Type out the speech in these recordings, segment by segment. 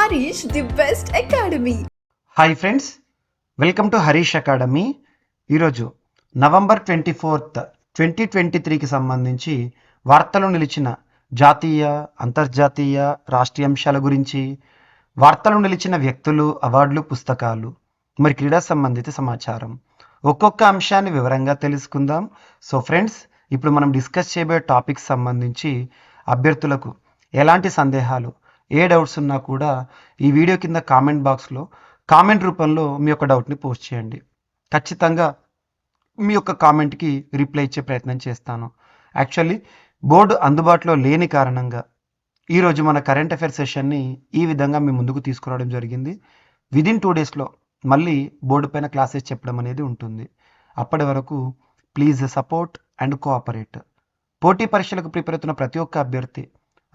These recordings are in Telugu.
Harish, the best academy. Hi friends, welcome to Harish academy. ఈరోజు నవంబర్ 24th 2023కి సంబంధించి వార్తలు నిలిచిన జాతీయ, అంతర్జాతీయ, రాష్ట్రీయ అంశాల గురించి, వార్తలు నిలిచిన వ్యక్తులు, అవార్డులు, పుస్తకాలు, మరి క్రీడా సంబంధిత సమాచారం, ఒక్కొక్క అంశాన్ని వివరంగా తెలుసుకుందాం. సో ఫ్రెండ్స్, ఇప్పుడు మనం డిస్కస్ చేయబోయే టాపిక్ సంబంధించి అభ్యర్థులకు ఎలాంటి సందేహాలు, ఏ డౌట్స్ ఉన్నా కూడా ఈ వీడియో కింద కామెంట్ బాక్స్లో కామెంట్ రూపంలో మీ యొక్క డౌట్ని పోస్ట్ చేయండి. ఖచ్చితంగా మీ యొక్క కామెంట్కి రిప్లై ఇచ్చే ప్రయత్నం చేస్తాను. యాక్చువల్లీ బోర్డు అందుబాటులో లేని కారణంగా ఈరోజు మన కరెంట్ అఫైర్స్ సెషన్ని ఈ విధంగా మీ ముందుకు తీసుకురావడం జరిగింది. విదిన్ 2 డేస్లో మళ్ళీ బోర్డు పైన క్లాసెస్ చెప్పడం అనేది ఉంటుంది. అప్పటి వరకు ప్లీజ్ సపోర్ట్ అండ్ కోఆపరేట్. పోటీ పరీక్షలకు ప్రిపేర్ అవుతున్న ప్రతి ఒక్క అభ్యర్థి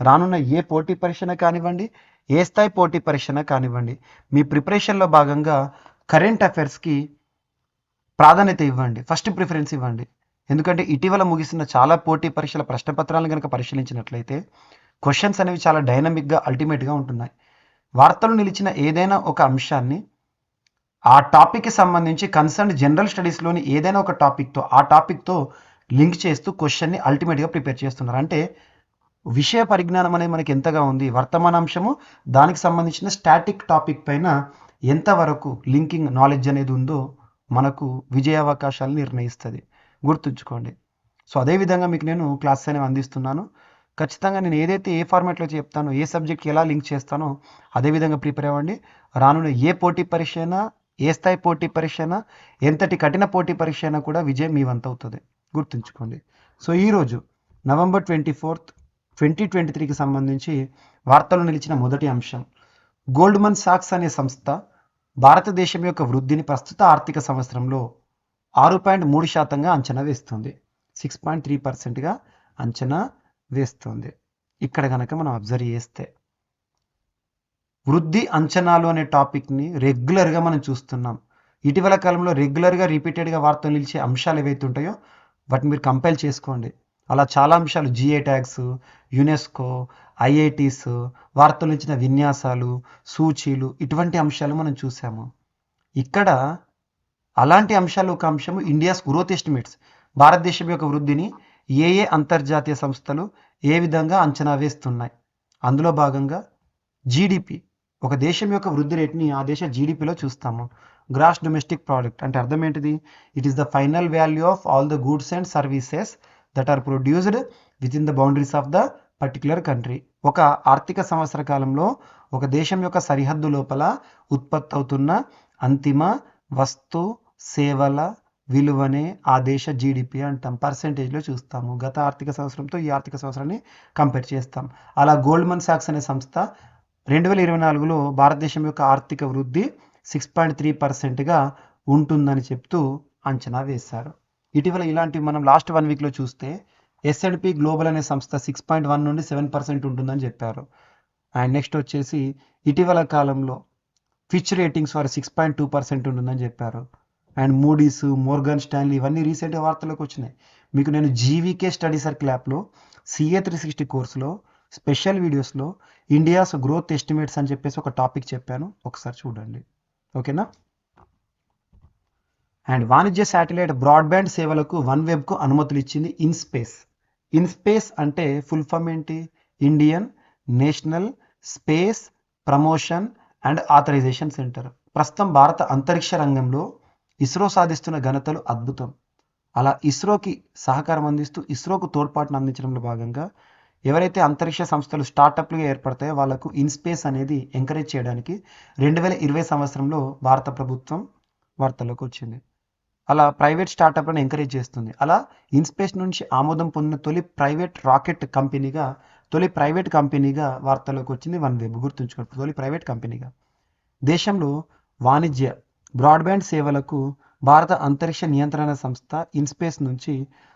రానున్న ఏ పోటీ పరీక్షన కానివ్వండి, ఏ స్థాయి పోటీ పరీక్షన కానివ్వండి, మీ ప్రిపరేషన్లో భాగంగా కరెంట్ అఫైర్స్కి ప్రాధాన్యత ఇవ్వండి, ఫస్ట్ ప్రిఫరెన్స్ ఇవ్వండి. ఎందుకంటే ఇటీవల ముగిసిన చాలా పోటీ పరీక్షల ప్రశ్నపత్రాలను కనుక పరిశీలించినట్లయితే క్వశ్చన్స్ అనేవి చాలా డైనమిక్గా, అల్టిమేట్గా ఉంటున్నాయి. వార్తలు నిలిచిన ఏదైనా ఒక అంశాన్ని ఆ టాపిక్కి సంబంధించి కన్సర్న్ జనరల్ స్టడీస్లోని ఏదైనా ఒక టాపిక్తో లింక్ చేస్తూ క్వశ్చన్ని అల్టిమేట్గా ప్రిపేర్ చేస్తున్నారు. అంటే విషయ పరిజ్ఞానం అనేది మనకి ఎంతగా ఉంది, వర్తమాన అంశము దానికి సంబంధించిన స్టాటిక్ టాపిక్ పైన ఎంతవరకు లింకింగ్ నాలెడ్జ్ అనేది ఉందో మనకు విజయావకాశాలు నిర్ణయిస్తుంది. గుర్తుంచుకోండి. సో అదేవిధంగా మీకు నేను క్లాస్ అనేవి అందిస్తున్నాను. ఖచ్చితంగా నేను ఏదైతే ఏ ఫార్మాట్లో చెప్తానో, ఏ సబ్జెక్ట్కి ఎలా లింక్ చేస్తానో అదేవిధంగా ప్రిపేర్ అవ్వండి. రానున్న ఏ పోటీ పరీక్ష అయినా, ఏ స్థాయి పోటీ పరీక్ష అయినా, ఎంతటి కఠిన పోటీ పరీక్ష అయినా కూడా విజయం మీ వంతు అవుతుంది. గుర్తుంచుకోండి. సో ఈరోజు నవంబర్ 24th 2023కి సంబంధించి వార్తలు నిలిచిన మొదటి అంశం, గోల్డ్మన్ సాక్స్ అనే సంస్థ భారతదేశం యొక్క వృద్ధిని ప్రస్తుత ఆర్థిక సంవత్సరంలో 6.3% అంచనా వేస్తుంది. 6.3%గా అంచనా వేస్తుంది. ఇక్కడ కనుక మనం అబ్జర్వ్ చేస్తే వృద్ధి అంచనాలు అనే టాపిక్ని రెగ్యులర్గా మనం చూస్తున్నాం. ఇటీవల కాలంలో రెగ్యులర్గా రిపీటెడ్గా వార్తలు నిలిచే అంశాలు ఏవైతే ఉంటాయో వాటిని మీరు కంపైల్ చేసుకోండి. అలా చాలా అంశాలు, జిఐ ట్యాగ్స్, యునెస్కో, ఐఐటీస్, వార్తలు నిలిచిన విన్యాసాలు, సూచీలు, ఇటువంటి అంశాలు మనం చూసాము. ఇక్కడ అలాంటి అంశాలు ఒక అంశము ఇండియాస్ గ్రోత్ ఎస్టిమేట్స్, భారతదేశం యొక్క వృద్ధిని ఏ అంతర్జాతీయ సంస్థలు ఏ విధంగా అంచనా వేస్తున్నాయి. అందులో భాగంగా జీడిపి, ఒక దేశం యొక్క వృద్ధి రేట్ని ఆ దేశ జీడిపిలో చూస్తాము. గ్రాస్ డొమెస్టిక్ ప్రోడక్ట్ అంటే అర్థం ఏంటిది? It is the final value of all the goods and services that are produced within the boundaries of the particular country. ఒక ఆర్థిక సంవత్సర కాలంలో ఒక దేశం యొక్క సరిహద్దు లోపల ఉత్పత్తి అవుతున్న అంతిమ వస్తు సేవల విలువనే ఆ దేశ జీడిపి అంటాం. పర్సెంటేజ్లో చూస్తాము. గత ఆర్థిక సంవత్సరంతో ఈ ఆర్థిక సంవత్సరాన్ని కంపేర్ చేస్తాం. అలా గోల్డ్మన్ సాక్స్ అనే సంస్థ 2024లో భారతదేశం యొక్క ఆర్థిక వృద్ధి 6.3%గా ఉంటుందని చెప్తూ అంచనా వేశారు. ఇటీవల ఇలాంటివి మనం లాస్ట్ 1 వీక్లో చూస్తే S&P గ్లోబల్ అనే సంస్థ 6.1 నుండి 7% ఉంటుందని చెప్పారు. అండ్ నెక్స్ట్ వచ్చేసి ఇటీవల కాలంలో ఫిచ్ రేటింగ్స్ వారు 6.2% ఉంటుందని చెప్పారు. అండ్ మూడీస్, మోర్గన్ స్టాన్లీ ఇవన్నీ రీసెంట్గా వార్తలకు వచ్చినాయి. మీకు నేను జీవీకే స్టడీ సర్కిల్ యాప్లో CA 360 కోర్సులో స్పెషల్ వీడియోస్లో ఇండియాస్ గ్రోత్ ఎస్టిమేట్స్ అని చెప్పేసి ఒక టాపిక్ చెప్పాను, ఒకసారి చూడండి. ఓకేనా? అండ్ వాణిజ్య శాటిలైట్ బ్రాడ్బ్యాండ్ సేవలకు వన్వెబ్కు అనుమతులు ఇచ్చింది ఇన్స్పేస్. ఇన్స్పేస్ అంటే ఫుల్ ఫామ్ ఏంటి? Indian National Space Promotion and Authorization Centre. ప్రస్తుతం భారత అంతరిక్ష రంగంలో ఇస్రో సాధిస్తున్న ఘనతలు అద్భుతం. అలా ఇస్రోకి సహకారం అందిస్తూ ఇస్రోకు తోడ్పాటును అందించడంలో భాగంగా ఎవరైతే అంతరిక్ష సంస్థలు స్టార్టప్లుగా ఏర్పడతాయో వాళ్లకు ఇన్స్పేస్ అనేది ఎంకరేజ్ చేయడానికి 2020 సంవత్సరంలో భారత ప్రభుత్వం వార్తల్లోకి వచ్చింది. అలా ప్రైవేట్ స్టార్టప్లను ఎంకరేజ్ చేస్తుంది. అలా ఇన్స్పేస్ నుంచి ఆమోదం పొందిన తొలి ప్రైవేట్ కంపెనీగా వార్తల్లోకి వచ్చింది వన్వెబ్. గుర్తుంచుకోండి, తొలి ప్రైవేట్ కంపెనీగా. దేశంలో వాణిజ్య బ్రాడ్బ్యాండ్ సేవలకు భారత అంతరిక్ష నియంత్రణ సంస్థ ఇన్స్పేస్ నుంచి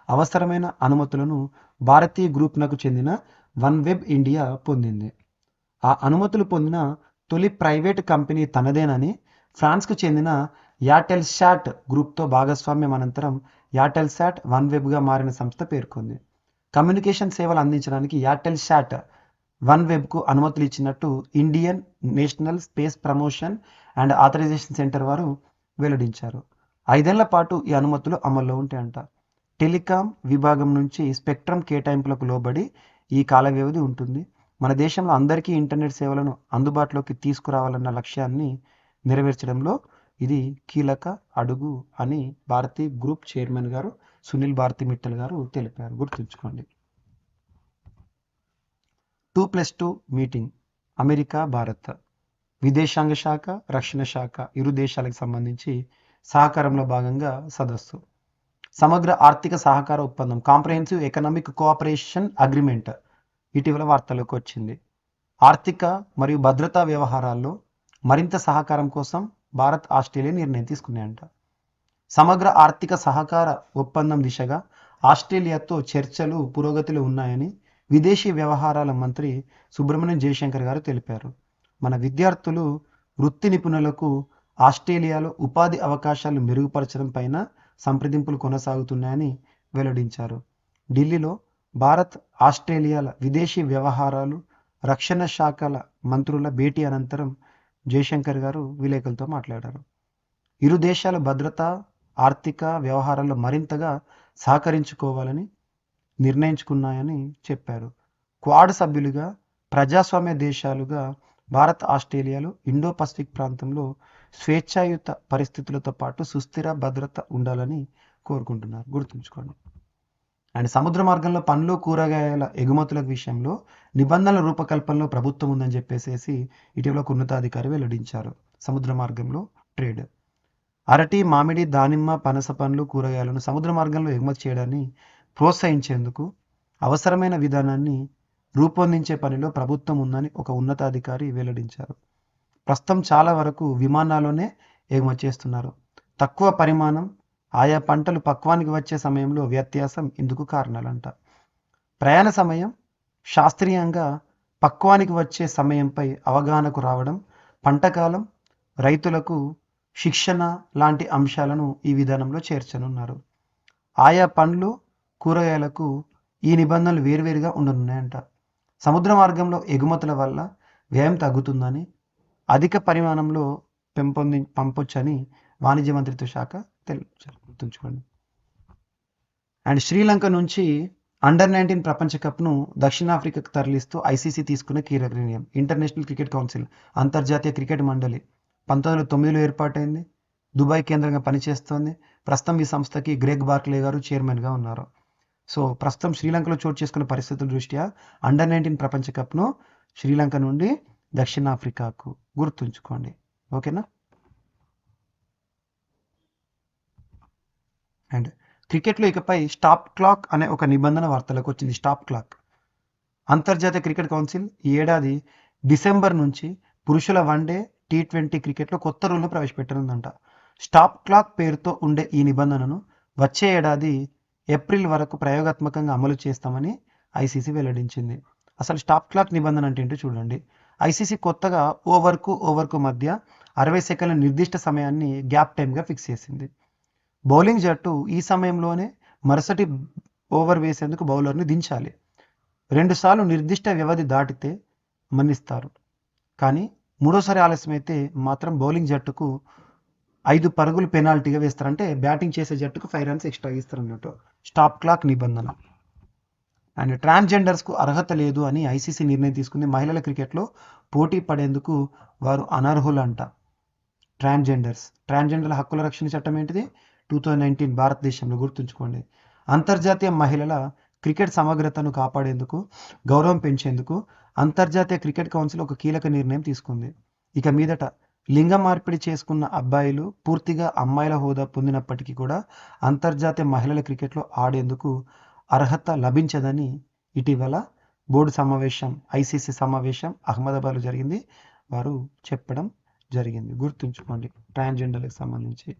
అవసరమైన అనుమతులను భారతీయ గ్రూప్నకు చెందిన వన్వెబ్ ఇండియా పొందింది. ఆ అనుమతులు పొందిన తొలి ప్రైవేట్ కంపెనీ తనదేనని ఫ్రాన్స్కు చెందిన యాటెల్శాట్ గ్రూప్తో భాగస్వామ్యం అనంతరం యాటెల్శాట్ వన్వెబ్గా మారిన సంస్థ పేర్కొంది. కమ్యూనికేషన్ సేవలు అందించడానికి యాటెల్శాట్ వన్ వెబ్కు అనుమతులు ఇచ్చినట్టు Indian National Space Promotion and Authorization Centre వారు వెల్లడించారు. 5 ఏళ్ల పాటు ఈ అనుమతులు అమల్లో ఉంటాయంట. టెలికాం విభాగం నుంచి స్పెక్ట్రమ్ కేటాయింపులకు లోబడి ఈ కాల వ్యవధి ఉంటుంది. మన దేశంలో అందరికీ ఇంటర్నెట్ సేవలను అందుబాటులోకి తీసుకురావాలన్న లక్ష్యాన్ని నెరవేర్చడంలో ఇది కీలక అడుగు అని భారతీ గ్రూప్ చైర్మన్ గారు సునీల్ భారతి మిట్టల్ గారు తెలిపారు. గుర్తుంచుకోండి. 2+2 మీటింగ్ అమెరికా భారత్ విదేశాంగ శాఖ రక్షణ శాఖ ఇరు దేశాలకు సంబంధించి సహకారంలో భాగంగా సదస్సు. సమగ్ర ఆర్థిక సహకార ఒప్పందం కాంప్రహెన్సివ్ ఎకనామిక్ కోఆపరేషన్ అగ్రిమెంట్ ఇటీవల వార్తల్లోకి వచ్చింది. ఆర్థిక మరియు భద్రతా వ్యవహారాల్లో మరింత సహకారం కోసం భారత్ ఆస్ట్రేలియా నిర్ణయం తీసుకున్నాయంట. సమగ్ర ఆర్థిక సహకార ఒప్పందం దిశగా ఆస్ట్రేలియాతో చర్చలు పురోగతిలో ఉన్నాయని విదేశీ వ్యవహారాల మంత్రి సుబ్రహ్మణ్యం జయశంకర్ గారు తెలిపారు. మన విద్యార్థులు వృత్తి నిపుణులకు ఆస్ట్రేలియాలో ఉపాధి అవకాశాలు మెరుగుపరచడం పైన సంప్రదింపులు కొనసాగుతున్నాయని వెల్లడించారు. ఢిల్లీలో భారత్ ఆస్ట్రేలియాల విదేశీ వ్యవహారాలు రక్షణ శాఖల మంత్రుల భేటీ అనంతరం జయశంకర్ గారు విలేకరులతో మాట్లాడారు. ఇరు దేశాల భద్రత ఆర్థిక వ్యవహారాల్లో మరింతగా సహకరించుకోవాలని నిర్ణయించుకున్నాయని చెప్పారు. క్వాడ్ సభ్యులుగా ప్రజాస్వామ్య దేశాలుగా భారత్ ఆస్ట్రేలియాలు ఇండో పసిఫిక్ ప్రాంతంలో స్వేచ్ఛాయుత పరిస్థితులతో పాటు సుస్థిర భద్రత ఉండాలని కోరుకుంటున్నారు. గుర్తుంచుకోండి. అండ్ సముద్ర మార్గంలో పండ్లు కూరగాయల ఎగుమతుల విషయంలో నిబంధనల రూపకల్పనలో ప్రభుత్వం ఉందని చెప్పేసి ఇటీవల ఒక ఉన్నతాధికారి వెల్లడించారు. సముద్ర మార్గంలో ట్రేడ్ అరటి మామిడి దానిమ్మ పనస పండ్లు కూరగాయలను సముద్ర మార్గంలో ఎగుమతి చేయడాన్ని ప్రోత్సహించేందుకు అవసరమైన విధానాన్ని రూపొందించే పనిలో ప్రభుత్వం ఉందని ఒక ఉన్నతాధికారి వెల్లడించారు. ప్రస్తుతం చాలా వరకు విమానాల్లోనే ఎగుమతి చేస్తున్నారు. తక్కువ పరిమాణం ఆయా పంటలు పక్వానికి వచ్చే సమయంలో వ్యత్యాసం ఇందుకు కారణాలంట. ప్రయాణ సమయం శాస్త్రీయంగా పక్వానికి వచ్చే సమయంపై అవగాహనకు రావడం, పంటకాలం, రైతులకు శిక్షణ లాంటి అంశాలను ఈ విధానంలో చేర్చనున్నారు. ఆయా పండ్లు కూరగాయలకు ఈ నిబంధనలు వేరువేరుగా ఉండనున్నాయంట. సముద్ర మార్గంలో ఎగుమతుల వల్ల వ్యయం తగ్గుతుందని, అధిక పరిమాణంలో పంపొచ్చని వాణిజ్య మంత్రిత్వ శాఖ తెలియజేశారు. గుర్తుంచుకోండి. అండ్ శ్రీలంక నుంచి అండర్-19 ప్రపంచ కప్ను దక్షిణాఫ్రికాకు తరలిస్తూ ఐసీసీ తీసుకున్న కీలక నిర్ణయం. ఇంటర్నేషనల్ క్రికెట్ కౌన్సిల్ అంతర్జాతీయ క్రికెట్ మండలి 1909లో ఏర్పాటైంది. దుబాయ్ కేంద్రంగా పనిచేస్తోంది. ప్రస్తుతం ఈ సంస్థకి గ్రెగ్ బార్క్లే గారు చైర్మన్గా ఉన్నారు. సో ప్రస్తుతం శ్రీలంకలో చోటు చేసుకున్న పరిస్థితుల దృష్ట్యా అండర్-19 ప్రపంచ కప్ను శ్రీలంక నుండి దక్షిణాఫ్రికాకు. గుర్తుంచుకోండి. ఓకేనా. అండ్ క్రికెట్లో ఇకపై స్టాప్ క్లాక్ అనే ఒక నిబంధన వార్తలకు వచ్చింది. Stop clock. అంతర్జాతీయ క్రికెట్ కౌన్సిల్ ఈ ఏడాది డిసెంబర్ నుంచి పురుషుల వన్డే T20 క్రికెట్లో కొత్త రూల్ను ప్రవేశపెట్టనుందంట. స్టాప్ క్లాక్ పేరుతో ఉండే ఈ నిబంధనను వచ్చే ఏడాది ఏప్రిల్ వరకు ప్రయోగాత్మకంగా అమలు చేస్తామని ఐసీసీ వెల్లడించింది. అసలు స్టాప్ క్లాక్ నిబంధన అంటే ఏంటో చూడండి. ఐసీసీ కొత్తగా ఓవర్కు మధ్య 60 సెకండ్ల నిర్దిష్ట సమయాన్ని గ్యాప్ టైమ్గా ఫిక్స్ చేసింది. బౌలింగ్ జట్టు ఈ సమయంలోనే మరుసటి ఓవర్ వేసేందుకు బౌలర్ని దించాలి. 2 సార్లు నిర్దిష్ట వ్యవధి దాటితే మన్నిస్తారు. కానీ మూడోసారి ఆలస్యమైతే మాత్రం బౌలింగ్ జట్టుకు 5 పరుగులు పెనాల్టీగా వేస్తారు. అంటే బ్యాటింగ్ చేసే జట్టుకు 5 రన్స్ ఎక్స్ట్రా ఇస్తారు అన్నట్టు. స్టాప్ క్లాక్ నిబంధన. అండ్ ట్రాన్స్జెండర్స్కు అర్హత లేదు అని ఐసీసీ నిర్ణయం తీసుకుంది. మహిళల క్రికెట్లో పోటీ పడేందుకు వారు అనర్హులంట. ట్రాన్స్జెండర్ల హక్కుల రక్షణ చట్టం ఏంటిది? 2019 భారతదేశంలో. గుర్తుంచుకోండి. అంతర్జాతీయ మహిళల క్రికెట్ సమగ్రతను కాపాడేందుకు, గౌరవం పెంచేందుకు అంతర్జాతీయ క్రికెట్ కౌన్సిల్ ఒక కీలక నిర్ణయం తీసుకుంది. ఇక మీదట లింగ మార్పిడి చేసుకున్న అబ్బాయిలు పూర్తిగా అమ్మాయిల హోదా పొందినప్పటికీ కూడా అంతర్జాతీయ మహిళల క్రికెట్లో ఆడేందుకు అర్హత లభించదని ఇటీవల బోర్డు సమావేశం, ఐసీసీ సమావేశం అహ్మదాబాద్లో జరిగింది. వారు చెప్పడం జరిగింది. గుర్తుంచుకోండి ట్రాన్స్జెండర్లకు సంబంధించి.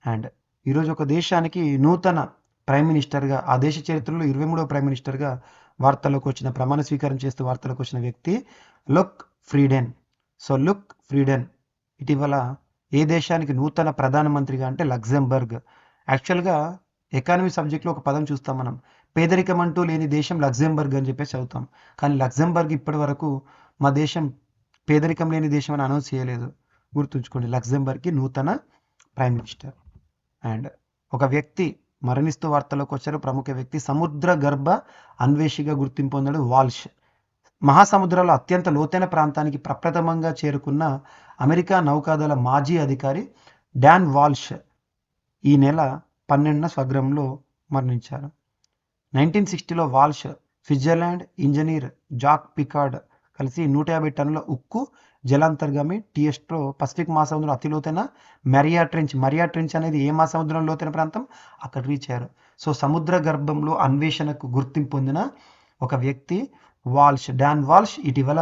అండ్ ఈరోజు ఒక దేశానికి నూతన ప్రైమ్ మినిస్టర్గా, ఆ దేశ చరిత్రలో 23వ ప్రైమ్ మినిస్టర్గా వార్తల్లోకి వచ్చిన, ప్రమాణ స్వీకారం చేస్తూ వార్తలకు వచ్చిన వ్యక్తి లుక్ ఫ్రీడెన్. సో లుక్ ఫ్రీడెన్ ఇటీవల ఏ దేశానికి నూతన ప్రధానమంత్రిగా అంటే లగ్జంబర్గ్. యాక్చువల్గా ఎకానమీ సబ్జెక్ట్లో ఒక పదం చూస్తాం మనం, పేదరికం అంటూ లేని దేశం లగ్జెంబర్గ్ అని చెప్పేసి చదువుతాం. కానీ లగ్జెంబర్గ్ ఇప్పటి వరకు మా దేశం పేదరికం లేని దేశం అని అనౌన్స్ చేయలేదు. గుర్తుంచుకోండి, లగ్జెంబర్గ్కి నూతన ప్రైమ్ మినిస్టర్. అండ్ ఒక వ్యక్తి మరణిస్తూ వార్తల్లోకి వచ్చారు. ప్రముఖ వ్యక్తి సముద్ర గర్భ అన్వేషిగా గుర్తింపు పొందాడు వాల్ష్. మహాసముద్రంలో అత్యంత లోతైన ప్రాంతానికి ప్రప్రథమంగా చేరుకున్న అమెరికా నౌకాదళ మాజీ అధికారి డాన్ వాల్ష్ ఈ నెల 12న స్వగ్రామంలో మరణించారు. 1960లో Walsh Switzerland engineer Jacques Piccard కలిసి 150 టన్నుల ఉక్కు జలాంతర్గామి టీఎస్లో పసిఫిక్ మహాసముద్రం అతి లోతైన మరియా ట్రెంచ్ అనేది ఏ మహాసముద్రం లోతైన ప్రాంతం అక్కడ రీచ్ అయ్యారు. సో సముద్ర గర్భంలో అన్వేషణకు గుర్తింపు పొందిన ఒక వ్యక్తి డాన్ వాల్ష్ ఇటీవల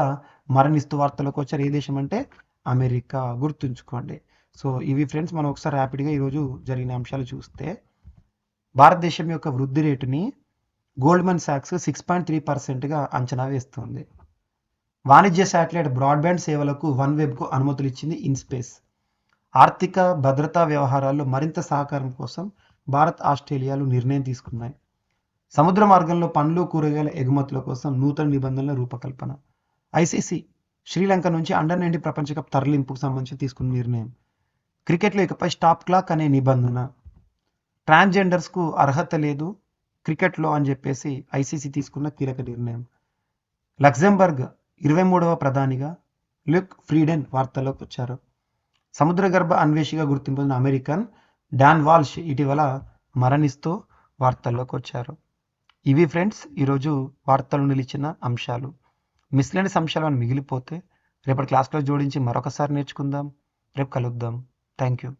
మరణిస్తూ వార్తలకు వచ్చారు. ఏ దేశం అంటే అమెరికా. గుర్తుంచుకోండి. సో ఇవి ఫ్రెండ్స్, మనం ఒకసారి ర్యాపిడ్గా ఈరోజు జరిగిన అంశాలు చూస్తే, భారతదేశం యొక్క వృద్ధి రేటుని గోల్డ్మన్ సాక్స్ 6.3%గా అంచనా వేస్తుంది. వాణిజ్య శాటిలైట్ బ్రాడ్బ్యాండ్ సేవలకు వన్వెబ్కు అనుమతులు ఇచ్చింది ఇన్స్పేస్. ఆర్థిక భద్రతా వ్యవహారాల్లో మరింత సహకారం కోసం భారత్ ఆస్ట్రేలియాలు నిర్ణయం తీసుకున్నాయి. సముద్ర మార్గంలో పండ్లు కూరగాయల ఎగుమతుల కోసం నూతన నిబంధనల రూపకల్పన. ఐసీసీ శ్రీలంక నుంచి అండర్-19 ప్రపంచ కప్ తరలింపుకు సంబంధించి తీసుకున్న నిర్ణయం. క్రికెట్లో ఇకపై స్టాప్ క్లాక్ అనే నిబంధన. ట్రాన్స్జెండర్స్కు అర్హత లేదు క్రికెట్లో అని చెప్పేసి ఐసీసీ తీసుకున్న కీలక నిర్ణయం. లగ్జెంబర్గ్ 23వ ప్రధానిగా ల్యూక్ ఫ్రీడెన్ వార్తల్లోకి వచ్చారు. సముద్ర గర్భ అన్వేషిగా గుర్తింపు పొందిన అమెరికన్ డాన్ వాల్ష్ ఇటీవల మరణిస్తూ వార్తల్లోకి వచ్చారు. ఇవి ఫ్రెండ్స్ ఈరోజు వార్తలు నిలిచిన అంశాలు. మిస్లేనియస్ అంశాలు అని మిగిలిపోతే రేపటి క్లాస్లో జోడించి మరొకసారి నేర్చుకుందాం. రేపు కలుద్దాం. Thank you.